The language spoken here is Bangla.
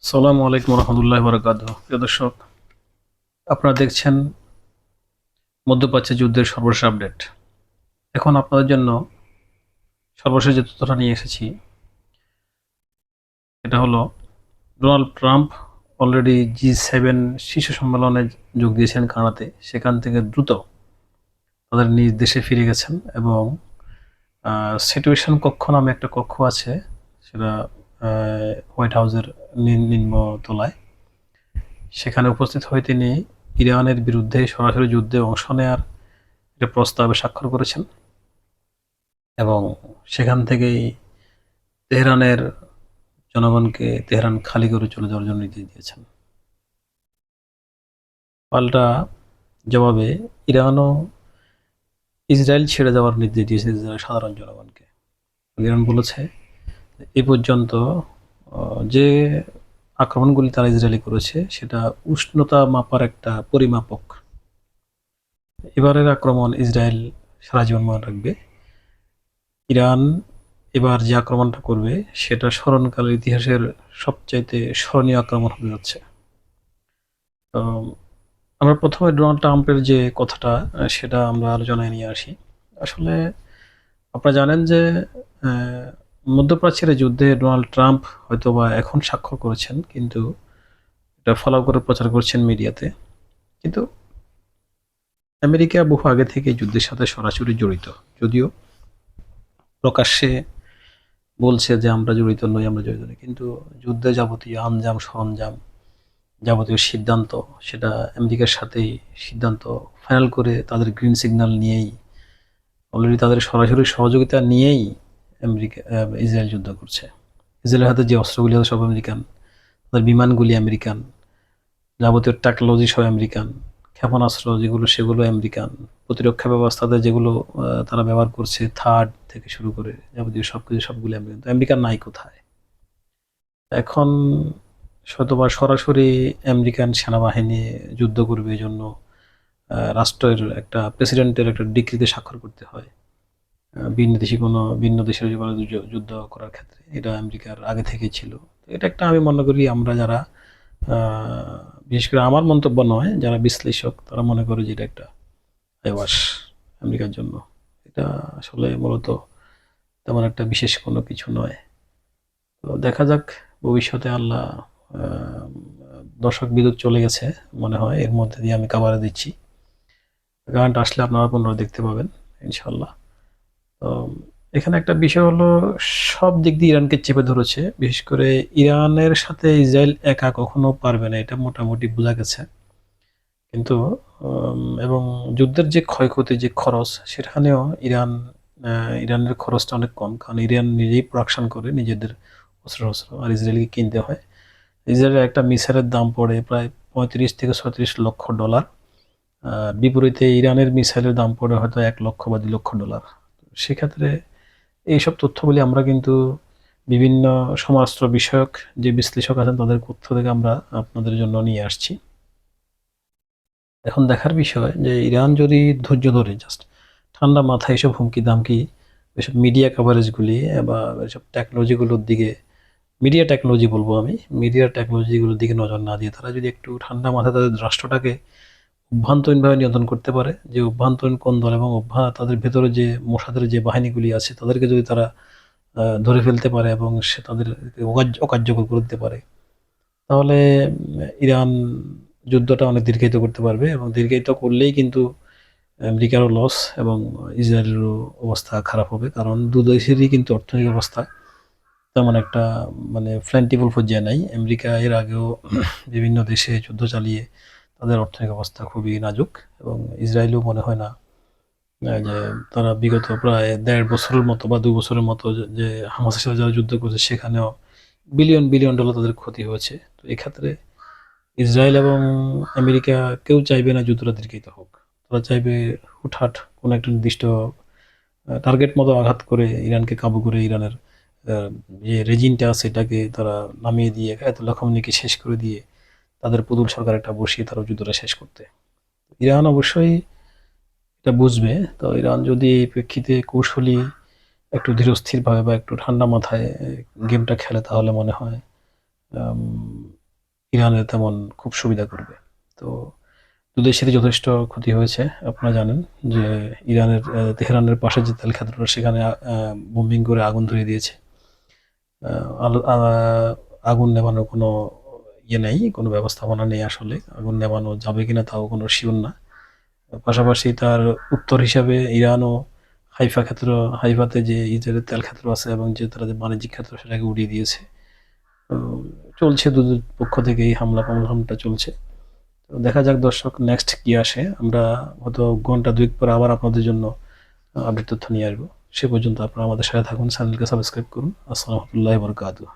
আসসালামু আলাইকুম রহমতুল্লাহ বারাকাতুহু। প্রিয় দর্শক, আপনারা দেখছেন মধ্যপ্রাচ্যে যুদ্ধের সর্বশেষ আপডেট। এখন আপনাদের জন্য সর্বশেষ যে তথ্যটা নিয়ে এসেছি এটা হলো, ডোনাল্ড ট্রাম্প অলরেডি G7 শীর্ষ সম্মেলনে যোগ দিয়েছেন কানাডাতে। সেখান থেকে দ্রুত তাদের নিজ দেশে ফিরে গেছেন এবং সিচুয়েশন কক্ষ নামে একটা কক্ষ আছে, সেটা হোয়াইট হাউসের নিম্ন তলায়। সেখানে উপস্থিত হয়ে তিনি ইরানের বিরুদ্ধে সরাসরি যুদ্ধে অংশ নেয়ার একটা প্রস্তাবে স্বাক্ষর করেছেন এবং সেখান থেকেই তেহরানের জনগণকে তেহরান খালি করে চলে যাওয়ার জন্য নির্দেশ দিয়েছেন। পাল্টা জবাবে ইরানও ইসরায়েল ছেড়ে যাওয়ার নির্দেশ দিয়েছে ইসরায়েলের সাধারণ জনগণকে। ইরান বলেছে এ পর্যন্ত যে আক্রমণগুলি তারা ইসরায়েলি করেছে সেটা উষ্ণতা মাপার একটা পরিমাপক। এবারের আক্রমণ ইসরায়েল সারা জীবন মনে রাখবে। ইরান এবার যে আক্রমণটা করবে সেটা স্মরণকালের ইতিহাসের সবচাইতে স্মরণীয় আক্রমণ হতে যাচ্ছে। তো আমরা প্রথমে ডোনাল্ড ট্রাম্পের যে কথাটা সেটা আমরা আলোচনায় নিয়ে আসি। আসলে আপনারা জানেন যে আহ, মধ্যপ্রাচ্যের এই যুদ্ধে ডোনাল্ড ট্রাম্প হয়তোবা এখন স্বাক্ষর করেছেন, কিন্তু এটা ফলো করে প্রচার করছেন মিডিয়াতে। কিন্তু আমেরিকা বহু আগে থেকে এই যুদ্ধের সাথে সরাসরি জড়িত, যদিও প্রকাশ্যে বলছে যে আমরা জড়িত নই, আমরা জড়িত নই, কিন্তু যুদ্ধে যাবতীয় আঞ্জাম সরঞ্জাম, যাবতীয় সিদ্ধান্ত সেটা আমেরিকার সাথেই সিদ্ধান্ত ফাইনাল করে তাদের গ্রিন সিগন্যাল নিয়েই, অলরেডি তাদের সরাসরি সহযোগিতা নিয়েই আমেরিকা ইসরায়েল যুদ্ধ করছে। ইসরায়েলের হাতে যে অস্ত্রগুলি আছে সব আমেরিকান, তাদের বিমানগুলি আমেরিকান, যাবতীয় টেকনোলজি সব আমেরিকান, ক্ষেপণাস্ত্র যেগুলো সেগুলো আমেরিকান, প্রতিরক্ষা ব্যবস্থাতে যেগুলো তারা ব্যবহার করছে থার্ড থেকে শুরু করে যাবতীয় সবকিছু সবগুলি আমেরিকান। তো আমেরিকান নাই কোথায়? এখন হয়তোবা সরাসরি আমেরিকান সেনাবাহিনী যুদ্ধ করবে, এই জন্য রাষ্ট্রের একটা প্রেসিডেন্টের একটা ডিক্রিতে স্বাক্ষর করতে হয় ভিন্ন দেশের যুদ্ধ করার ক্ষেত্রে। এটা আমেরিকার আগে থেকেই ছিল। এটা একটা, আমি মনে করি আমরা যারা বিশেষ করে আমার মন্তব্য নয়, যারা বিশ্লেষক তারা মনে করে যে এটা একটা আইওয়াস আমেরিকার জন্য। এটা আসলে মূলত তেমন একটা বিশেষ কোনো কিছু নয়। তো দেখা যাক ভবিষ্যতে। আল্লাহ দর্শক বিদ্যুৎ চলে গেছে মনে হয়, এর মধ্যে দিয়ে আমি কাভারে দিচ্ছি। গানটা আসলে আপনারা পুনরায় দেখতে পাবেন ইনশাল্লাহ। তো এখানে একটা বিষয় হলো, সব দিক দিয়ে ইরানকে চেপে ধরেছে। বিশেষ করে ইরানের সাথে ইসরায়েল একা কখনো পারবে না, এটা মোটামুটি বোঝা গেছে। কিন্তু এবং যুদ্ধের যে ক্ষয়ক্ষতি, যে খরচ, সেখানেও ইরানের খরচটা অনেক কম, কারণ ইরান নিজেই প্রোডাকশন করে নিজেদের অস্ত্র, আর ইসরায়েলকে কিনতে হয়। ইসরায়েলের একটা মিসাইলের দাম পড়ে প্রায় 35 থেকে 36 লক্ষ ডলার। বিপরীতে ইরানের মিসাইলের দাম পড়ে হয়তো 1 লক্ষ বা 2 লক্ষ ডলার। সেক্ষেত্রে এইসব তথ্যগুলি আমরা কিন্তু বিভিন্ন সমরাস্ত্র বিষয়ক যে বিশ্লেষক আছেন তাদের তথ্য থেকে আমরা আপনাদের জন্য নিয়ে আসছি। এখন দেখার বিষয় যে ইরান যদি ধৈর্য ধরে জাস্ট ঠান্ডা মাথায় এসব হুমকি দামকি, এসব মিডিয়া কাভারেজগুলি বা এসব টেকনোলজিগুলোর দিকে, মিডিয়া টেকনোলজি বলবো আমি, মিডিয়া টেকনোলজিগুলোর দিকে নজর না দিয়ে তারা যদি একটু ঠান্ডা মাথায় তাদের রাষ্ট্রটাকে অভ্যন্তরীণভাবে নিয়ন্ত্রণ করতে পারে, যে অভ্যন্তরীণ কোন দল এবং তাদের ভেতরে যে মোসাদের যে বাহিনীগুলি আছে তাদেরকে যদি তারা ধরে ফেলতে পারে এবং সে তাদের অকার্যকর করে দিতে পারে, তাহলে ইরান যুদ্ধটা অনেক দীর্ঘায়িত করতে পারবে। এবং দীর্ঘায়িত করলেই কিন্তু আমেরিকারও লস এবং ইসরায়েলেরও অবস্থা খারাপ হবে, কারণ দু দেশেরই কিন্তু অর্থনৈতিক অবস্থা তেমন একটা মানে প্ল্যান্টিবল পর্যায়ে নাই। আমেরিকা এর আগেও বিভিন্ন দেশে যুদ্ধ চালিয়ে তাদের অর্থনৈতিক অবস্থা খুবই নাজুক, এবং ইসরায়েলও মনে হয় না যে তারা বিগত প্রায় 1.5 বছরের মতো বা 2 বছরের মতো যে হামাসের সাথে যারা যুদ্ধ করছে সেখানেও বিলিয়ন বিলিয়ন ডলার তাদের ক্ষতি হয়েছে। তো এক্ষেত্রে ইসরায়েল এবং আমেরিকা কেউ চাইবে না যুদ্ধটা দীর্ঘায়িত হোক। তারা চাইবে হুটহাট কোনো একটা নির্দিষ্ট টার্গেট মতো আঘাত করে ইরানকে কাবু করে ইরানের আহ, যে রেজিমটা আছে এটাকে তারা নামিয়ে দিয়ে আয়াতুল্লাহ খামেনিকে শেষ করে দিয়ে তাদের পুতুল সরকার একটা বসিয়ে তারা যুদ্ধটা শেষ করতে। ইরান অবশ্যই এটা বুঝবে। তো ইরান যদি এই প্রেক্ষিতে কৌশলী একটু ধীরস্থিরভাবে বা একটু ঠান্ডা মাথায় গেমটা খেলে, তাহলে মনে হয় ইরানের তেমন খুব সুবিধা করবে। তো দুদেশেরই যথেষ্ট ক্ষতি হয়েছে। আপনারা জানেন যে ইরানের তেহরানের পাশে যে তেল ক্ষেত্রটা সেখানে বোম্বিং করে আগুন ধরিয়ে দিয়েছে। আগুন নেভানোর কোনো নেই, কোনো ব্যবস্থাপনা নেই আসলে। আগুন নেভানো যাবে কিনা তাও কোনো শিওর না। পাশাপাশি তার উত্তর হিসাবে ইরানও হাইফাতে যে ইসরায়েলের তেল ক্ষেত্র আছে এবং যে তারা যে বাণিজ্যিক ক্ষেত্র সেটাকে উড়িয়ে দিয়েছে। তো চলছে দুই পক্ষ থেকেই হামলাটা চলছে। তো দেখা যাক দর্শক নেক্সট কি আসে। আমরা হয়তো ঘন্টা ২ পরে আবার আপনাদের জন্য আপডেট তথ্য নিয়ে আসবো। সে পর্যন্ত আপনারা আমাদের সাথে থাকুন, চ্যানেলকে সাবস্ক্রাইব করুন। আসসালামু আলাইকুম ওয়া রাহমাতুল্লাহি ওয়া বারাকাতুহু।